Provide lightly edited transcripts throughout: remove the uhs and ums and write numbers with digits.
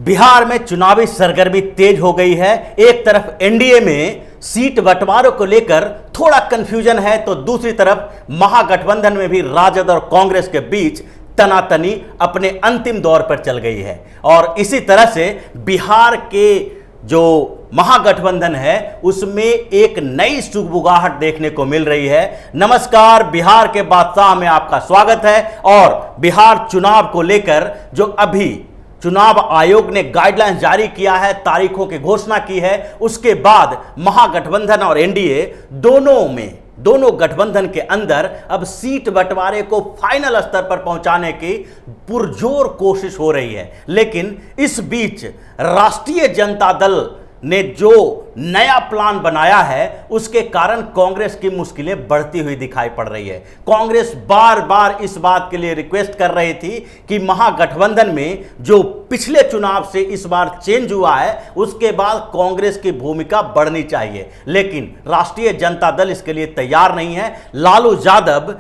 बिहार में चुनावी सरगर्मी तेज हो गई है। एक तरफ एनडीए में सीट बंटवारों को लेकर थोड़ा कंफ्यूजन है, तो दूसरी तरफ महागठबंधन में भी राजद और कांग्रेस के बीच तनातनी अपने अंतिम दौर पर चल गई है। और इसी तरह से बिहार के जो महागठबंधन है उसमें एक नई सुगबुगाहट देखने को मिल रही है। नमस्कार, बिहार के बादशाह में आपका स्वागत है। और बिहार चुनाव को लेकर जो अभी चुनाव आयोग ने गाइडलाइंस जारी किया है, तारीखों की घोषणा की है, उसके बाद महागठबंधन और एनडीए दोनों गठबंधन के अंदर अब सीट बंटवारे को फाइनल स्तर पर पहुंचाने की पुरजोर कोशिश हो रही है। लेकिन इस बीच राष्ट्रीय जनता दल ने जो नया प्लान बनाया है उसके कारण कांग्रेस की मुश्किलें बढ़ती हुई दिखाई पड़ रही है। कांग्रेस बार बार इस बात के लिए रिक्वेस्ट कर रही थी कि महागठबंधन में जो पिछले चुनाव से इस बार चेंज हुआ है उसके बाद कांग्रेस की भूमिका बढ़नी चाहिए, लेकिन राष्ट्रीय जनता दल इसके लिए तैयार नहीं है। लालू यादव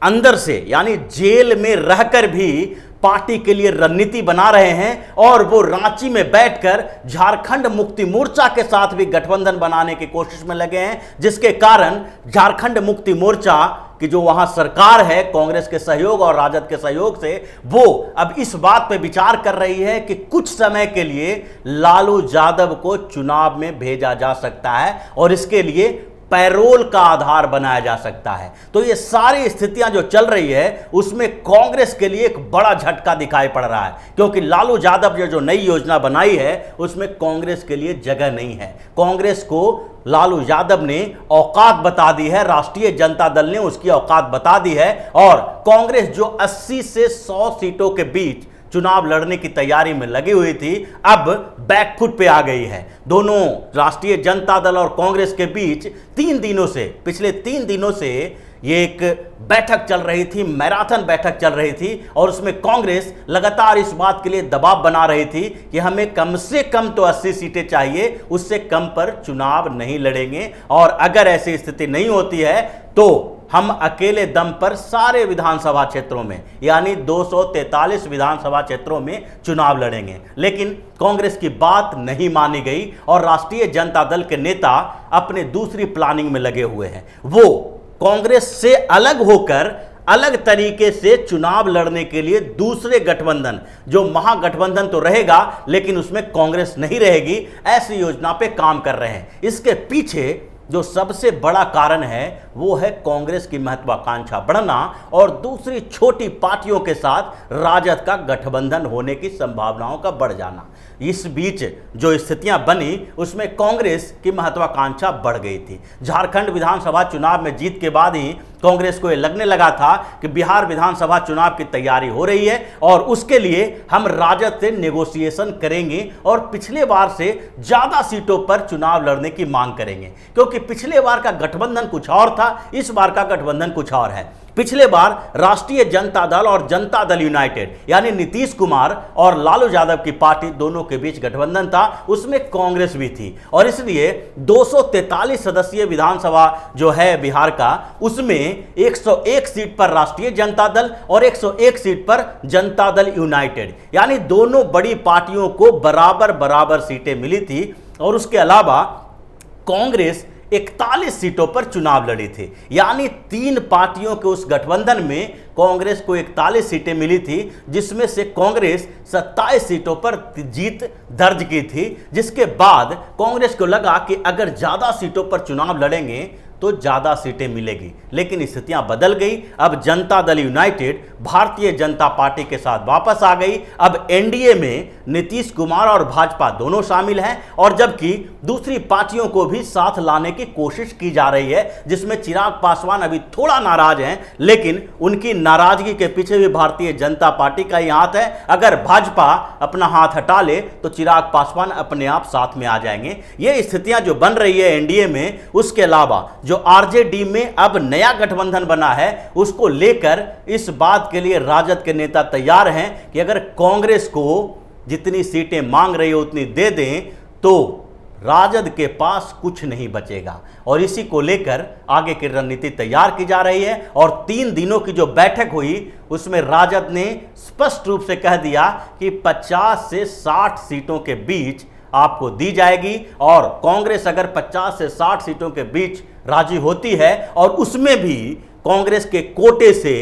अंदर से यानी जेल में रहकर भी पार्टी के लिए रणनीति बना रहे हैं और वो रांची में बैठकर झारखंड मुक्ति मोर्चा के साथ भी गठबंधन बनाने की कोशिश में लगे हैं, जिसके कारण झारखंड मुक्ति मोर्चा की जो वहां सरकार है कांग्रेस के सहयोग और राजद के सहयोग से, वो अब इस बात पे विचार कर रही है कि कुछ समय के लिए लालू यादव को चुनाव में भेजा जा सकता है और इसके लिए पैरोल का आधार बनाया जा सकता है। तो ये सारी स्थितियां जो चल रही है उसमें कांग्रेस के लिए एक बड़ा झटका दिखाई पड़ रहा है, क्योंकि लालू यादव ने जो नई योजना बनाई है उसमें कांग्रेस के लिए जगह नहीं है। कांग्रेस को लालू यादव ने औकात बता दी है, राष्ट्रीय जनता दल ने उसकी औकात बता दी है और कांग्रेस जो 80 से 100 सीटों के बीच चुनाव लड़ने की तैयारी में लगी हुई थी, अब बैकफुट पे आ गई है। दोनों राष्ट्रीय जनता दल और कांग्रेस के बीच पिछले 3 दिनों से ये एक बैठक चल रही थी, मैराथन बैठक चल रही थी और उसमें कांग्रेस लगातार इस बात के लिए दबाव बना रही थी कि हमें कम से कम तो 80 सीटें चाहिए, उससे कम पर चुनाव नहीं लड़ेंगे और अगर ऐसी स्थिति नहीं होती है तो हम अकेले दम पर सारे विधानसभा क्षेत्रों में यानी 243 विधानसभा क्षेत्रों में चुनाव लड़ेंगे। लेकिन कांग्रेस की बात नहीं मानी गई और राष्ट्रीय जनता दल के नेता अपने दूसरी प्लानिंग में लगे हुए हैं। वो कांग्रेस से अलग होकर अलग तरीके से चुनाव लड़ने के लिए दूसरे गठबंधन, जो महागठबंधन तो रहेगा लेकिन उसमें कांग्रेस नहीं रहेगी, ऐसी योजना पे काम कर रहे हैं। इसके पीछे जो सबसे बड़ा कारण है वो है कांग्रेस की महत्वाकांक्षा बढ़ना और दूसरी छोटी पार्टियों के साथ राजद का गठबंधन होने की संभावनाओं का बढ़ जाना। इस बीच जो स्थितियां बनी उसमें कांग्रेस की महत्वाकांक्षा बढ़ गई थी। झारखंड विधानसभा चुनाव में जीत के बाद ही कांग्रेस को यह लगने लगा था कि बिहार विधानसभा चुनाव की तैयारी हो रही है और उसके लिए हम राजद से नेगोशिएशन करेंगे और पिछले बार से ज्यादा सीटों पर चुनाव लड़ने की मांग करेंगे, क्योंकि पिछले बार का गठबंधन कुछ और था, इस बार का गठबंधन कुछ और है। पिछले बार राष्ट्रीय जनता दल और जनता दल यूनाइटेड यानी नीतीश कुमार और लालू यादव की पार्टी दोनों के बीच गठबंधन था, उसमें कांग्रेस भी थी और इसलिए 243 सदस्यीय विधानसभा जो है बिहार का, उसमें 101 सीट पर राष्ट्रीय जनता दल और 101 सीट पर जनता दल यूनाइटेड यानी दोनों बड़ी पार्टियों को बराबर सीटें मिली थी। और उसके अलावा कांग्रेस 41 सीटों पर चुनाव लड़ी थी, यानी 3 पार्टियों के उस गठबंधन में कांग्रेस को 41 सीटें मिली थी, जिसमें से कांग्रेस 27 सीटों पर जीत दर्ज की थी। जिसके बाद कांग्रेस को लगा कि अगर ज्यादा सीटों पर चुनाव लड़ेंगे तो ज्यादा सीटें मिलेगी, लेकिन स्थितियां बदल गई। अब जनता दल यूनाइटेड भारतीय जनता पार्टी के साथ वापस आ गई। अब एनडीए में नीतीश कुमार और भाजपा दोनों शामिल हैं और जबकि दूसरी पार्टियों को भी साथ लाने की कोशिश की जा रही है, जिसमें चिराग पासवान अभी थोड़ा नाराज हैं, लेकिन उनकी नाराजगी के पीछे भी भारतीय जनता पार्टी का ही हाथ है। अगर भाजपा अपना हाथ हटा ले तो चिराग पासवान अपने आप साथ में आ जाएंगे। ये स्थितियां जो बन रही है एनडीए में, उसके अलावा जो आरजेडी में अब नया गठबंधन बना है उसको लेकर इस बात के लिए राजद के नेता तैयार हैं कि अगर कांग्रेस को जितनी सीटें मांग रही हो उतनी दे दें तो राजद के पास कुछ नहीं बचेगा और इसी को लेकर आगे की रणनीति तैयार की जा रही है। और 3 दिनों की जो बैठक हुई उसमें राजद ने स्पष्ट रूप से कह दिया कि 50 से 60 सीटों के बीच आपको दी जाएगी और कांग्रेस अगर 50 से 60 सीटों के बीच राजी होती है और उसमें भी कांग्रेस के कोटे से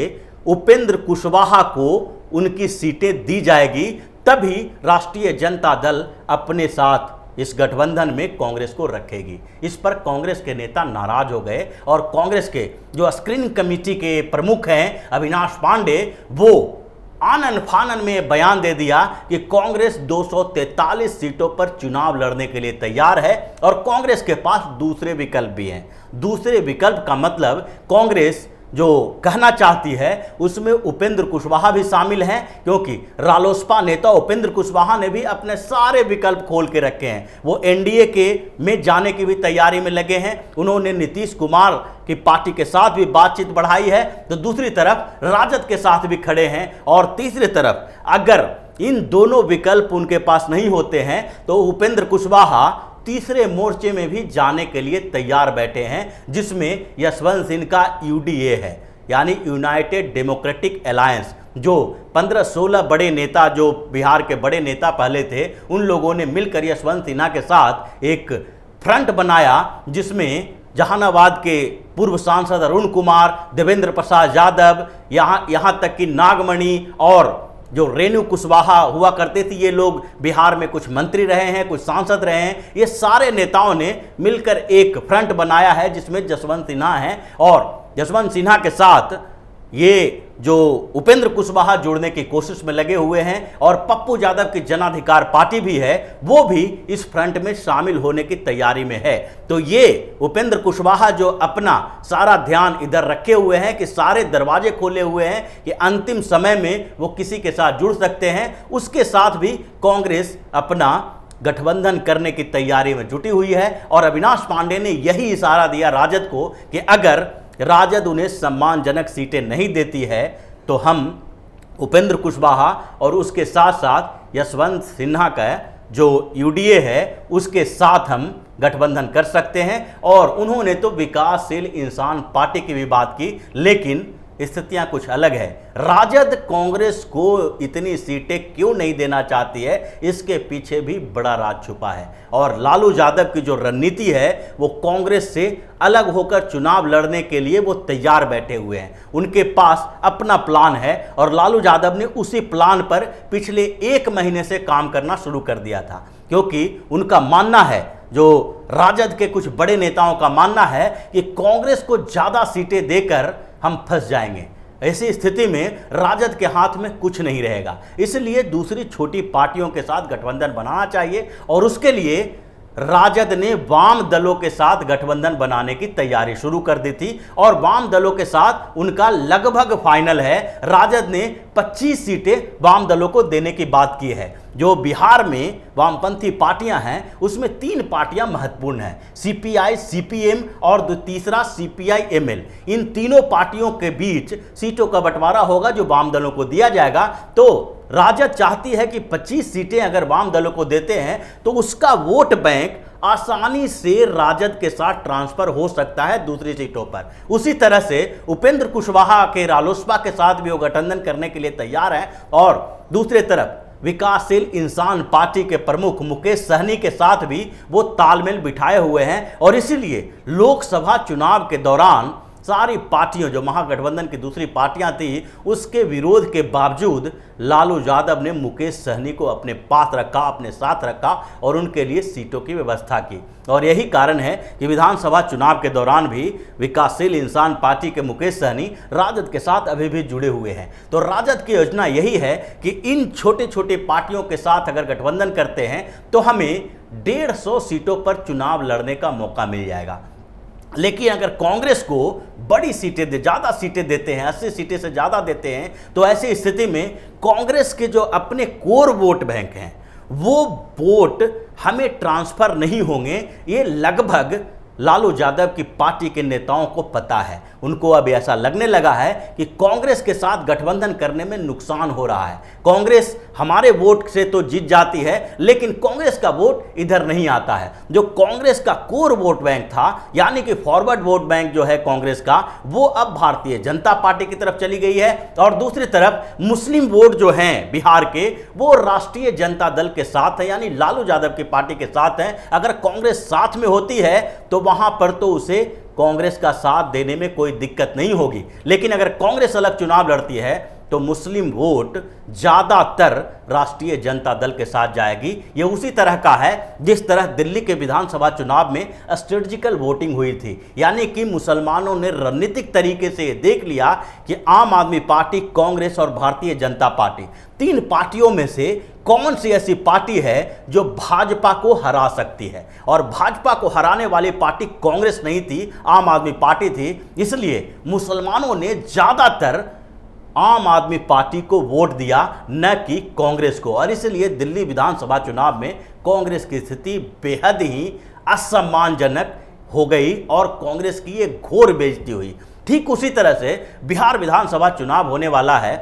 उपेंद्र कुशवाहा को उनकी सीटें दी जाएगी, तभी राष्ट्रीय जनता दल अपने साथ इस गठबंधन में कांग्रेस को रखेगी। इस पर कांग्रेस के नेता नाराज हो गए और कांग्रेस के जो स्क्रीनिंग कमेटी के प्रमुख हैं अविनाश पांडे, वो आनन फानन में बयान दे दिया कि कांग्रेस 243 सीटों पर चुनाव लड़ने के लिए तैयार है और कांग्रेस के पास दूसरे विकल्प भी हैं। दूसरे विकल्प का मतलब कांग्रेस जो कहना चाहती है उसमें उपेंद्र कुशवाहा भी शामिल हैं, क्योंकि रालोसपा नेता उपेंद्र कुशवाहा ने भी अपने सारे विकल्प खोल के रखे हैं। वो एनडीए के में जाने की भी तैयारी में लगे हैं। उन्होंने नीतीश कुमार की पार्टी के साथ भी बातचीत बढ़ाई है, तो दूसरी तरफ राजद के साथ भी खड़े हैं और तीसरी तरफ अगर इन दोनों विकल्प उनके पास नहीं होते हैं तो उपेंद्र कुशवाहा तीसरे मोर्चे में भी जाने के लिए तैयार बैठे हैं, जिसमें यशवंत सिंह का यूडीए है, यानी यूनाइटेड डेमोक्रेटिक अलायंस। जो 15-16 बड़े नेता जो बिहार के बड़े नेता पहले थे, उन लोगों ने मिलकर यशवंत सिन्हा के साथ एक फ्रंट बनाया, जिसमें जहानाबाद के पूर्व सांसद अरुण कुमार, देवेंद्र प्रसाद यादव, यहाँ तक कि नागमणि और जो रेणु कुशवाहा हुआ करते थे, ये लोग बिहार में कुछ मंत्री रहे हैं, कुछ सांसद रहे हैं। ये सारे नेताओं ने मिलकर एक फ्रंट बनाया है जिसमें जसवंत सिन्हा है और जसवंत सिन्हा के साथ ये जो उपेंद्र कुशवाहा जोड़ने की कोशिश में लगे हुए हैं और पप्पू यादव की जन अधिकार पार्टी भी है, वो भी इस फ्रंट में शामिल होने की तैयारी में है। तो ये उपेंद्र कुशवाहा जो अपना सारा ध्यान इधर रखे हुए हैं कि सारे दरवाजे खोले हुए हैं कि अंतिम समय में वो किसी के साथ जुड़ सकते हैं, उसके साथ भी कांग्रेस अपना गठबंधन करने की तैयारी में जुटी हुई है। और अविनाश पांडे ने यही इशारा दिया राजद को कि अगर राजद उन्हें सम्मानजनक सीटें नहीं देती है तो हम उपेंद्र कुशवाहा और उसके साथ साथ यशवंत सिन्हा का जो यूडीए है उसके साथ हम गठबंधन कर सकते हैं। और उन्होंने तो विकासशील इंसान पार्टी की भी बात की, लेकिन स्थितियां कुछ अलग है। राजद कांग्रेस को इतनी सीटें क्यों नहीं देना चाहती है, इसके पीछे भी बड़ा राज छुपा है। और लालू यादव की जो रणनीति है वो कांग्रेस से अलग होकर चुनाव लड़ने के लिए वो तैयार बैठे हुए हैं। उनके पास अपना प्लान है और लालू यादव ने उसी प्लान पर पिछले 1 महीने से काम करना शुरू कर दिया था, क्योंकि उनका मानना है, जो राजद के कुछ बड़े नेताओं का मानना है कि कांग्रेस को ज़्यादा सीटें देकर हम फंस जाएंगे। ऐसी स्थिति में राजद के हाथ में कुछ नहीं रहेगा, इसलिए दूसरी छोटी पार्टियों के साथ गठबंधन बनाना चाहिए और उसके लिए राजद ने वाम दलों के साथ गठबंधन बनाने की तैयारी शुरू कर दी थी और वाम दलों के साथ उनका लगभग फाइनल है। राजद ने 25 सीटें वाम दलों को देने की बात की है। जो बिहार में वामपंथी पार्टियां हैं उसमें 3 पार्टियां महत्वपूर्ण हैं, सीपीआई, सीपीएम और तीसरा सीपीआई-एमएल। इन तीनों पार्टियों के बीच सीटों का बंटवारा होगा जो वाम दलों को दिया जाएगा। तो राजद चाहती है कि 25 सीटें अगर वाम दलों को देते हैं तो उसका वोट बैंक आसानी से राजद के साथ ट्रांसफर हो सकता है दूसरी सीटों पर। उसी तरह से उपेंद्र कुशवाहा के रालोसपा के साथ भी वो गठबंधन करने के लिए तैयार है और दूसरी तरफ विकासशील इंसान पार्टी के प्रमुख मुकेश सहनी के साथ भी वो तालमेल बिठाए हुए हैं। और इसीलिए लोकसभा चुनाव के दौरान सारी पार्टियों, जो महागठबंधन की दूसरी पार्टियां थी, उसके विरोध के बावजूद लालू यादव ने मुकेश सहनी को अपने पास रखा, अपने साथ रखा और उनके लिए सीटों की व्यवस्था की। और यही कारण है कि विधानसभा चुनाव के दौरान भी विकासशील इंसान पार्टी के मुकेश सहनी राजद के साथ अभी भी जुड़े हुए हैं। तो राजद की योजना यही है कि इन छोटे छोटे पार्टियों के साथ अगर गठबंधन करते हैं तो हमें 150 सीटों पर चुनाव लड़ने का मौका मिल जाएगा। लेकिन अगर कांग्रेस को बड़ी सीटें ज़्यादा सीटें देते हैं, 80 सीटें से ज़्यादा देते हैं, तो ऐसी स्थिति में कांग्रेस के जो अपने कोर वोट बैंक हैं वो वोट हमें ट्रांसफ़र नहीं होंगे। ये लगभग लालू यादव की पार्टी के नेताओं को पता है। उनको अब ऐसा लगने लगा है कि कांग्रेस के साथ गठबंधन करने में नुकसान हो रहा है। कांग्रेस हमारे वोट से तो जीत जाती है, लेकिन कांग्रेस का वोट इधर नहीं आता है। जो कांग्रेस का कोर वोट बैंक था, यानी कि फॉरवर्ड वोट बैंक जो है कांग्रेस का, वो अब भारतीय जनता पार्टी की तरफ चली गई है। और दूसरी तरफ मुस्लिम वोट जो हैं बिहार के, वो राष्ट्रीय जनता दल के साथ है, यानी लालू यादव की पार्टी के साथ है। अगर कांग्रेस साथ में होती है तो वहां पर तो उसे कांग्रेस का साथ देने में कोई दिक्कत नहीं होगी, लेकिन अगर कांग्रेस अलग चुनाव लड़ती है तो मुस्लिम वोट ज्यादातर राष्ट्रीय जनता दल के साथ जाएगी। यह उसी तरह का है जिस तरह दिल्ली के विधानसभा चुनाव में स्ट्रेटेजिकल वोटिंग हुई थी, यानी कि मुसलमानों ने रणनीतिक तरीके से देख लिया कि आम आदमी पार्टी, कांग्रेस और भारतीय जनता पार्टी, तीन पार्टियों में से कौन सी ऐसी पार्टी है जो भाजपा को हरा सकती है। और भाजपा को हराने वाली पार्टी कांग्रेस नहीं थी, आम आदमी पार्टी थी। इसलिए मुसलमानों ने ज्यादातर आम आदमी पार्टी को वोट दिया, न कि कांग्रेस को। और इसलिए दिल्ली विधानसभा चुनाव में कांग्रेस की स्थिति बेहद ही असम्मानजनक हो गई और कांग्रेस की एक घोर बेइज्जती हुई। ठीक उसी तरह से बिहार विधानसभा चुनाव होने वाला है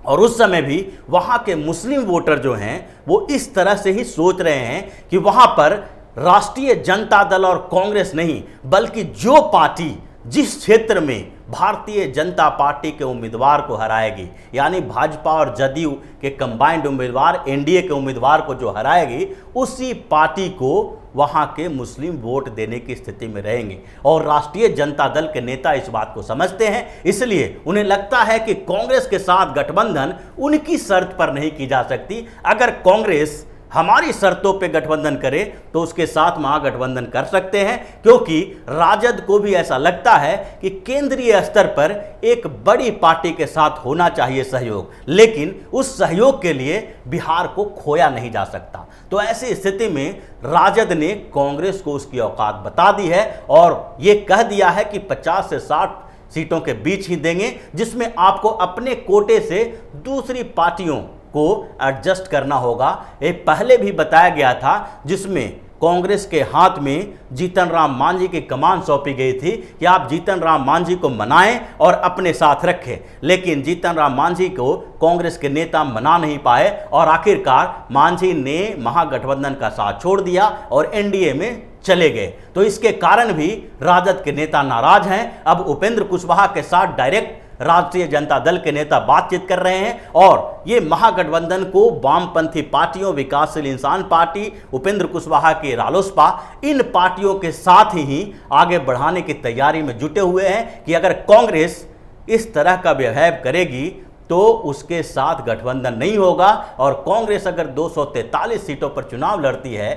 और उस समय भी वहां के मुस्लिम वोटर जो हैं वो इस तरह से ही सोच रहे हैं कि वहां पर राष्ट्रीय जनता दल और कांग्रेस नहीं, बल्कि जो पार्टी जिस क्षेत्र में भारतीय जनता पार्टी के उम्मीदवार को हराएगी, यानी भाजपा और जदयू के कंबाइंड उम्मीदवार, एनडीए के उम्मीदवार को जो हराएगी, उसी पार्टी को वहां के मुस्लिम वोट देने की स्थिति में रहेंगे। और राष्ट्रीय जनता दल के नेता इस बात को समझते हैं, इसलिए उन्हें लगता है कि कांग्रेस के साथ गठबंधन उनकी शर्त पर नहीं की जा सकती। अगर कांग्रेस हमारी शर्तों पे गठबंधन करे तो उसके साथ महागठबंधन कर सकते हैं, क्योंकि राजद को भी ऐसा लगता है कि केंद्रीय स्तर पर एक बड़ी पार्टी के साथ होना चाहिए सहयोग, लेकिन उस सहयोग के लिए बिहार को खोया नहीं जा सकता। तो ऐसी स्थिति में राजद ने कांग्रेस को उसकी औकात बता दी है और ये कह दिया है कि 50 से 60 सीटों के बीच ही देंगे, जिसमें आपको अपने कोटे से दूसरी पार्टियों को एडजस्ट करना होगा। एक पहले भी बताया गया था जिसमें कांग्रेस के हाथ में जीतन राम मांझी की कमान सौंपी गई थी कि आप जीतन राम मांझी को मनाएं और अपने साथ रखें, लेकिन जीतन राम मांझी को कांग्रेस के नेता मना नहीं पाए और आखिरकार मांझी ने महागठबंधन का साथ छोड़ दिया और एनडीए में चले गए। तो इसके कारण भी राजद के नेता नाराज हैं। अब उपेंद्र कुशवाहा के साथ डायरेक्ट राष्ट्रीय जनता दल के नेता बातचीत कर रहे हैं और ये महागठबंधन को वामपंथी पार्टियों, विकासशील इंसान पार्टी, उपेंद्र कुशवाहा की रालोसपा, इन पार्टियों के साथ ही आगे बढ़ाने की तैयारी में जुटे हुए हैं कि अगर कांग्रेस इस तरह का व्यवहार करेगी तो उसके साथ गठबंधन नहीं होगा। और कांग्रेस अगर 243 सीटों पर चुनाव लड़ती है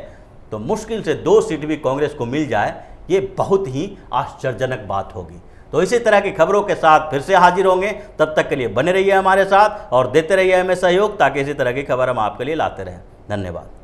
तो मुश्किल से 2 सीट भी कांग्रेस को मिल जाए, ये बहुत ही आश्चर्यजनक बात होगी। तो इसी तरह की खबरों के साथ फिर से हाजिर होंगे, तब तक के लिए बने रहिए हमारे साथ और देते रहिए हमें सहयोग, ताकि इसी तरह की खबर हम आपके लिए लाते रहें। धन्यवाद।